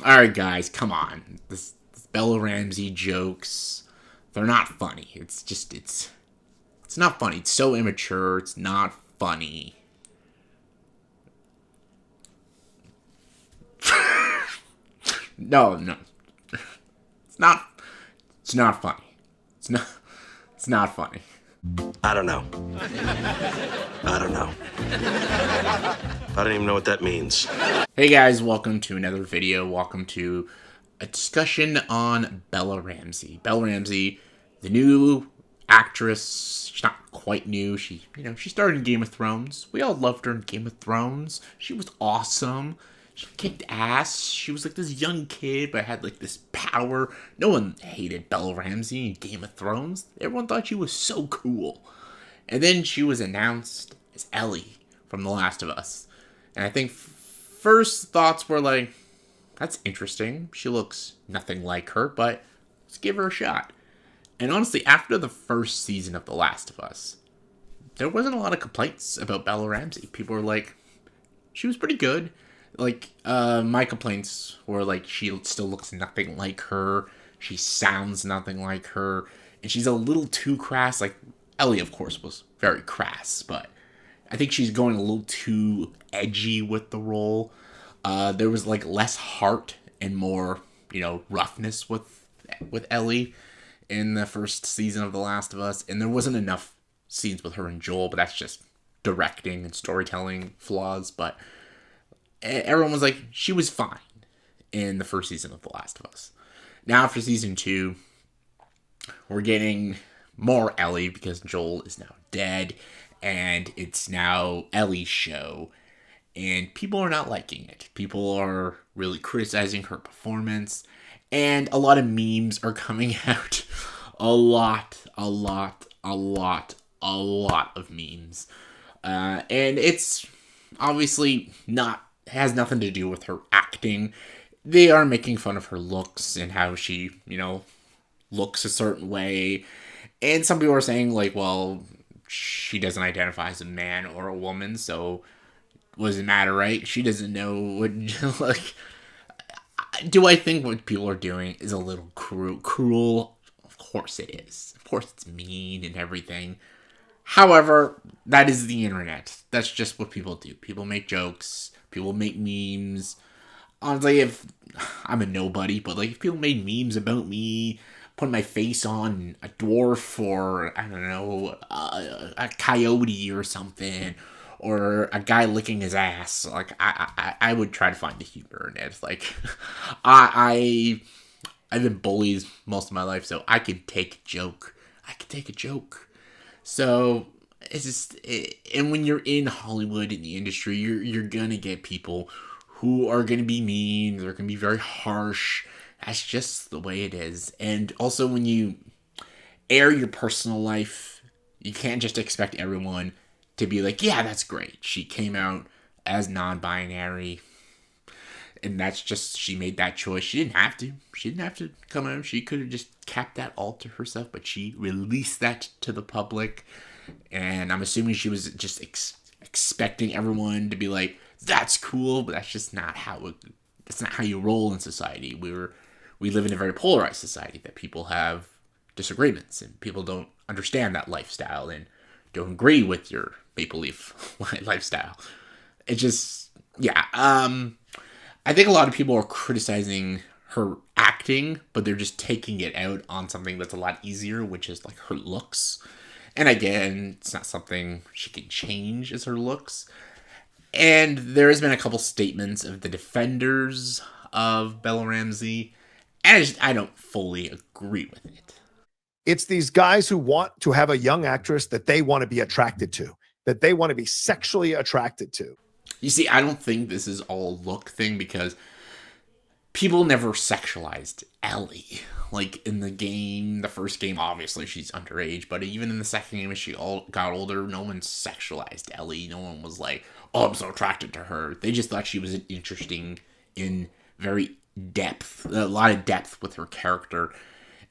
Alright, guys, come on. This Bella Ramsey jokes, they're not funny. It's not funny. It's so immature. It's not funny. No, no. It's not it's not funny. It's not it's not funny. I don't know. I don't know. I don't even know what that means. Hey guys, welcome to another video. Welcome to a discussion on Bella Ramsey. Bella Ramsey, the new actress. She's not quite new. She started in Game of Thrones. We all loved her in Game of Thrones. She was awesome. She kicked ass. She was like this young kid, but had like this power. No one hated Bella Ramsey in Game of Thrones. Everyone thought she was so cool. And then she was announced as Ellie from The Last of Us. And I think first thoughts were like, that's interesting. She looks nothing like her, but let's give her a shot. And honestly, after the first season of The Last of Us, there wasn't a lot of complaints about Bella Ramsey. People were like, she was pretty good. Like, my complaints were like, she still looks nothing like her. She sounds nothing like her. And she's a little too crass. Like, Ellie, of course, was very crass, but I think she's going a little too edgy with the role. There was like less heart and more, roughness with Ellie in the first season of The Last of Us, and there wasn't enough scenes with her and Joel. But that's just directing and storytelling flaws. But everyone was like, she was fine in the first season of The Last of Us. Now after season 2, we're getting more Ellie because Joel is now dead, and it's now Ellie's show, and people are not liking it. People are really criticizing her performance, and a lot of memes are coming out. A lot of memes. And it's obviously has nothing to do with her acting. They are making fun of her looks and how she, looks a certain way. And some people are saying, like, well, she doesn't identify as a man or a woman, so what does it matter, right? She doesn't know what, like, do I think what people are doing is a little cruel? Of course it is. Of course it's mean and everything. However, that is the internet. That's just what people do. People make jokes. People make memes. Honestly, if I'm a nobody, but like if people made memes about me, putting my face on a dwarf or I don't know, a coyote or something, or a guy licking his ass, like I would try to find the humor in it. Like I I've been bullied most of my life, so I can take a joke. I can take a joke. So it's and when you're in Hollywood in the industry, you're gonna get people who are gonna be mean. They're gonna be very harsh. That's just the way it is. And also, when you air your personal life, you can't just expect everyone to be like, yeah, that's great. She came out as non-binary, and that's just, she made that choice. She didn't have to. She didn't have to come out. She could have just kept that all to herself, but she released that to the public. And I'm assuming she was just expecting everyone to be like, that's cool, but that's just not how that's not how you roll in society. We live in a very polarized society that people have disagreements and people don't understand that lifestyle and don't agree with your maple leaf lifestyle. It just, yeah. I think a lot of people are criticizing her acting, but they're just taking it out on something that's a lot easier, which is like her looks. And again, it's not something she can change, is her looks. And there has been a couple statements of the defenders of Bella Ramsey, and I don't fully agree with it. It's these guys who want to have a young actress that they want to be attracted to, that they want to be sexually attracted to. You see, I don't think this is all a look thing because people never sexualized Ellie. Like in the game, the first game, obviously she's underage, but even in the second game, as she got older, no one sexualized Ellie. No one was like, oh, I'm so attracted to her. They just thought she was interesting in very depth, a lot of depth with her character.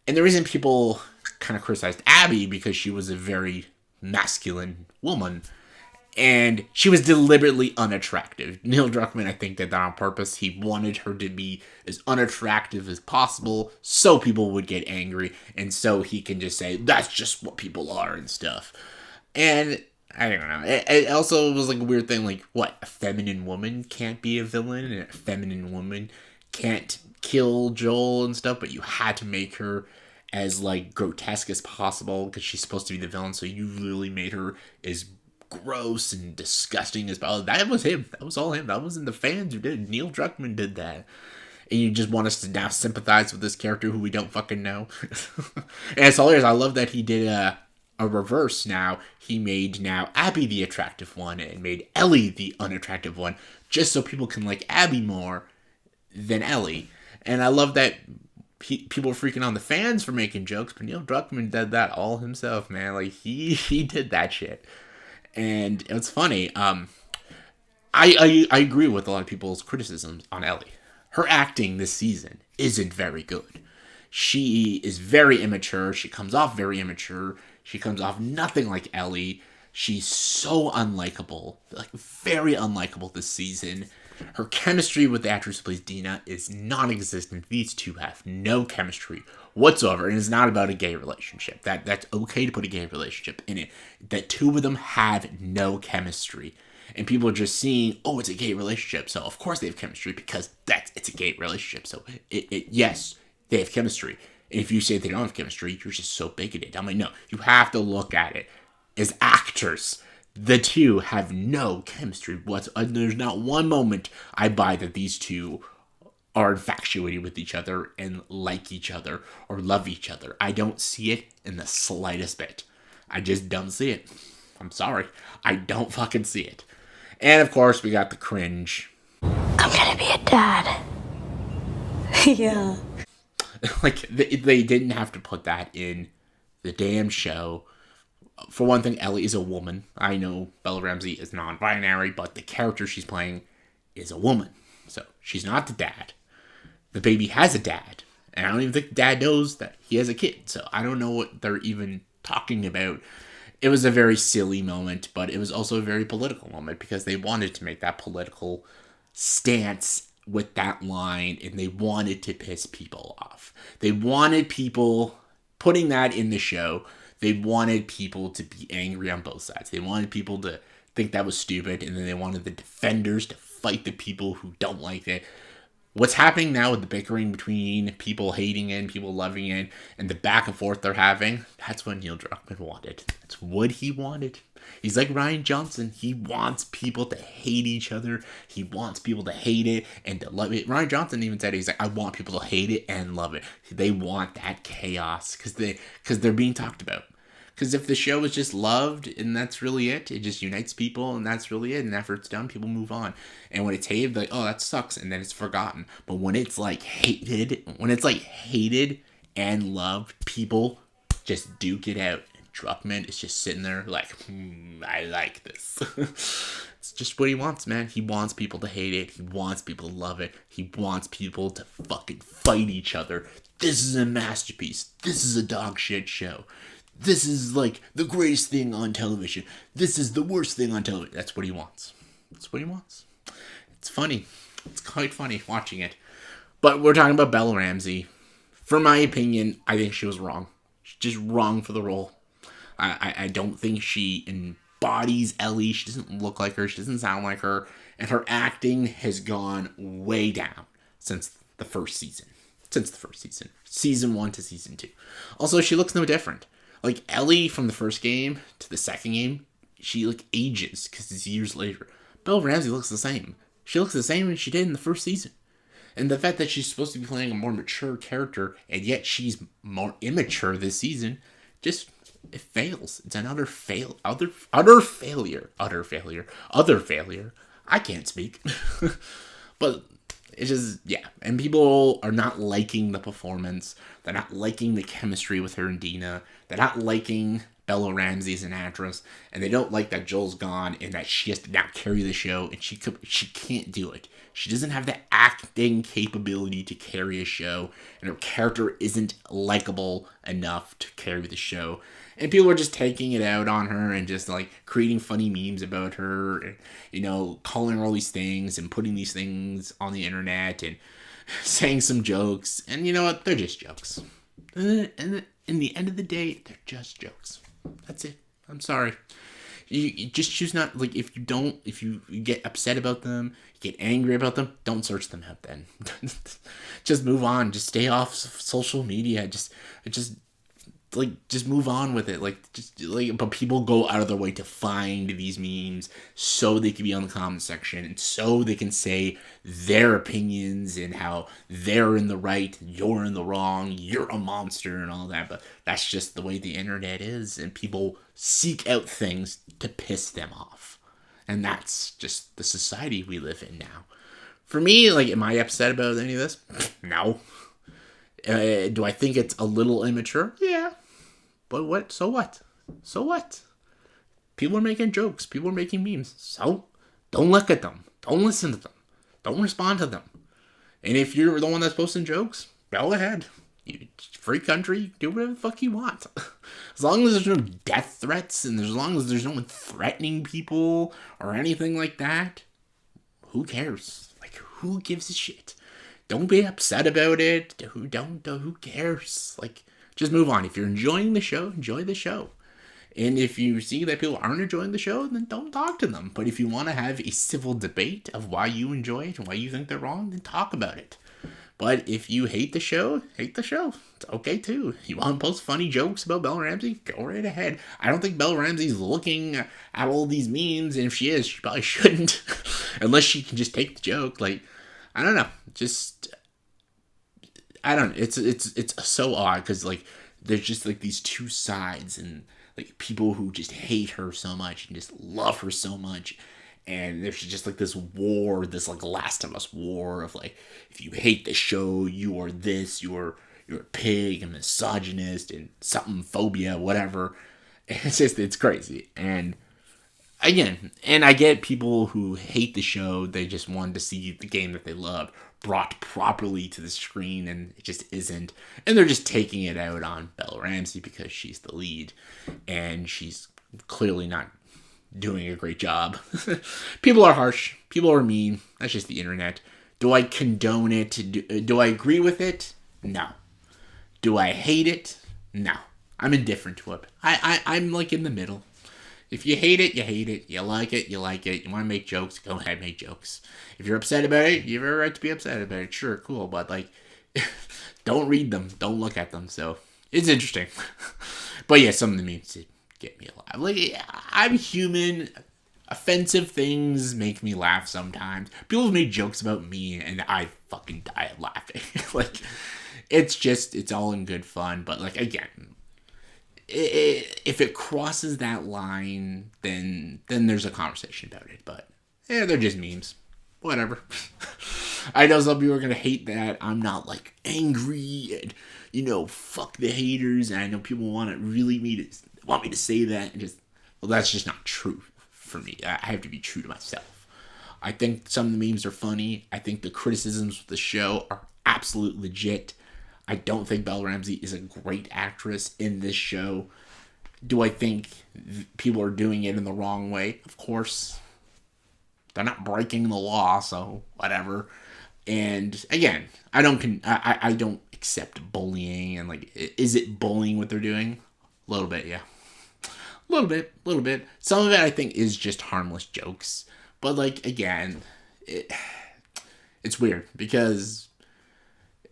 And the reason people kind of criticized Abby because she was a very masculine woman. And she was deliberately unattractive. Neil Druckmann, I think, did that on purpose. He wanted her to be as unattractive as possible so people would get angry, and so he can just say, that's just what people are and stuff. And I don't know. It also was like a weird thing, like, what? A feminine woman can't be a villain, and a feminine woman can't kill Joel and stuff, but you had to make her as, like, grotesque as possible because she's supposed to be the villain, so you really made her as gross and disgusting as possible. That was him. That was all him. That wasn't the fans who did it. Neil Druckmann did that. And you just want us to now sympathize with this character who we don't fucking know. And it's hilarious. I love that he did a reverse now. He made now Abby the attractive one and made Ellie the unattractive one, just so people can like Abby more than Ellie. And I love that people were freaking on the fans for making jokes, but Neil Druckmann did that all himself, man. Like, he did that shit. And it's funny. I agree with a lot of people's criticisms on Ellie. Her acting this season isn't very good. She is very immature. She comes off very immature. She comes off nothing like Ellie. She's so unlikable. Like, very unlikable this season. Her chemistry with the actress who plays Dina is non-existent. These two have no chemistry whatsoever, and it's not about a gay relationship. That's okay to put a gay relationship in it. That two of them have no chemistry, and people are just seeing, oh, it's a gay relationship, so of course they have chemistry because it's a gay relationship. So yes, they have chemistry. And if you say they don't have chemistry, you're just so bigoted. I'm like, no, you have to look at it as actors. The two have no chemistry whatsoever. There's not one moment I buy that these two are infatuated with each other and like each other or love each other. I don't see it in the slightest bit. I just don't see it. I'm sorry. I don't fucking see it. And of course, we got the cringe. I'm gonna be a dad. Yeah. Like, they didn't have to put that in the damn show. For one thing, Ellie is a woman. I know Bella Ramsey is non-binary, but the character she's playing is a woman. So she's not the dad. The baby has a dad. And I don't even think the dad knows that he has a kid. So I don't know what they're even talking about. It was a very silly moment, but it was also a very political moment because they wanted to make that political stance with that line, and they wanted to piss people off. They wanted people putting that in the show. They wanted people to be angry on both sides. They wanted people to think that was stupid, and then they wanted the defenders to fight the people who don't like it. What's happening now with the bickering between people hating it and people loving it, and the back and forth they're having, that's what Neil Druckmann wanted. That's what he wanted. He's like Rian Johnson. He wants people to hate each other. He wants people to hate it and to love it. Rian Johnson even said, he's like, I want people to hate it and love it. They want that chaos because they're being talked about. Because if the show is just loved and that's really it just unites people and that's really it, and after it's done, people move on. And when it's hated, like, oh, that sucks, and then it's forgotten. But when it's like hated and loved, people just duke it out. And Druckmann is just sitting there like, I like this. It's just what he wants, man. He wants people to hate it. He wants people to love it. He wants people to fucking fight each other. This is a masterpiece. This is a dog shit show. This is like the greatest thing on television. This is the worst thing on television. That's what he wants. That's what he wants. It's funny. It's quite funny watching it. But we're talking about Bella Ramsey. For my opinion, I think she was wrong. She's just wrong for the role. I don't think she embodies Ellie. She doesn't look like her. She doesn't sound like her. And her acting has gone way down since the first season. Season 1 to season 2. Also, she looks no different. Like, Ellie from the first game to the second game, she, like, ages because it's years later. Bella Ramsey looks the same. She looks the same as she did in the first season. And the fact that she's supposed to be playing a more mature character, and yet she's more immature this season, just, it fails. It's another utter failure. I can't speak. But it's just, yeah. And people are not liking the performance. They're not liking the chemistry with her and Dina. They're not liking Bella Ramsey is an actress, and they don't like that Joel's gone and that she has to now carry the show, and she can't do it. She doesn't have the acting capability to carry a show, and her character isn't likable enough to carry the show. And people are just taking it out on her and just like creating funny memes about her, and, you know, calling her all these things and putting these things on the internet and saying some jokes. And you know what? They're just jokes. And in the end of the day, they're just jokes. That's it. I'm sorry. You just choose not, like, if you get upset about them, you get angry about them, don't search them out then. Just move on. Just stay off social media. Just move on with it. But people go out of their way to find these memes so they can be on the comment section and so they can say their opinions and how they're in the right, you're in the wrong, you're a monster and all that. But that's just the way the internet is, and people seek out things to piss them off. And that's just the society we live in now. For me, like, am I upset about any of this? No. Do I think it's a little immature? Yeah. But what? So what? So what? People are making jokes. People are making memes. So don't look at them. Don't listen to them. Don't respond to them. And if you're the one that's posting jokes, go ahead. Free country, do whatever the fuck you want. As long as there's no death threats and as long as there's no one threatening people or anything like that, who cares? Like, who gives a shit? Don't be upset about it. Who cares? Like, just move on. If you're enjoying the show, enjoy the show. And if you see that people aren't enjoying the show, then don't talk to them. But if you want to have a civil debate of why you enjoy it and why you think they're wrong, then talk about it. But if you hate the show, hate the show. It's okay too. You want to post funny jokes about Bella Ramsey? Go right ahead. I don't think Bella Ramsey's looking at all these memes, and if she is, she probably shouldn't. Unless she can just take the joke. Like, I don't know. It's so odd because, like, there's just like these two sides, and like people who just hate her so much and just love her so much, and there's just like this war, this like Last of Us war of like, if you hate the show, you are this, you're a pig and misogynist and something phobia, whatever. It's crazy. And again, and I get people who hate the show, they just want to see the game that they love brought properly to the screen, and it just isn't. And they're just taking it out on Bella Ramsey because she's the lead, and she's clearly not doing a great job. People are harsh. People are mean. That's just the internet. Do I condone it? Do I agree with it? No. Do I hate it? No. I'm indifferent to it. I'm like in the middle. If you hate it, you hate it. You like it, you like it. You want to make jokes, go ahead, make jokes. If you're upset about it, you have a right to be upset about it. Sure, cool, but like, don't read them. Don't look at them. So, it's interesting. But yeah, some of the memes get me alive. Like, I'm human. Offensive things make me laugh sometimes. People have made jokes about me, and I fucking die of laughing. Like, it's all in good fun. But like, again, if it crosses that line, then there's a conversation about it. But yeah, they're just memes. Whatever. I know some people are gonna hate that. I'm not like angry and fuck the haters. And I know people want me to say that, and that's just not true for me. I have to be true to myself. I think some of the memes are funny. I think the criticisms of the show are absolute legit. I don't think Bella Ramsey is a great actress in this show. Do I think people are doing it in the wrong way? Of course. They're not breaking the law, so whatever. And again, I don't accept bullying, and like, is it bullying what they're doing? A little bit, yeah. A little bit. Some of it I think is just harmless jokes. But like, again, it's weird because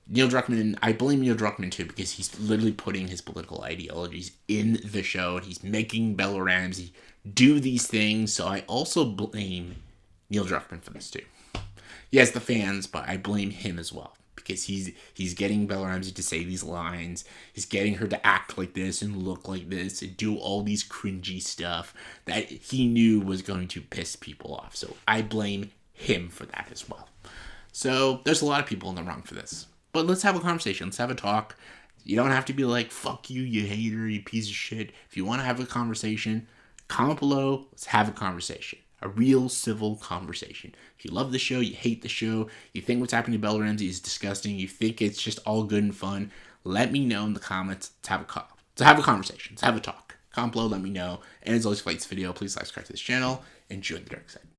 Neil Druckmann, I blame Neil Druckmann too, because he's literally putting his political ideologies in the show, and he's making Bella Ramsey do these things. So I also blame Neil Druckmann for this too. Yes, the fans, but I blame him as well, because he's getting Bella Ramsey to say these lines. He's getting her to act like this and look like this and do all these cringy stuff that he knew was going to piss people off. So I blame him for that as well. So there's a lot of people in the wrong for this. But let's have a conversation. Let's have a talk. You don't have to be like, fuck you, you hater, you piece of shit. If you want to have a conversation, comment below. Let's have a conversation. A real civil conversation. If you love the show, you hate the show, you think what's happening to Bella Ramsey is disgusting, you think it's just all good and fun, let me know in the comments. Let's have a conversation. Let's have a talk. Comment below, let me know. And as always, if you like this video, please subscribe to this channel. Enjoy the dark side.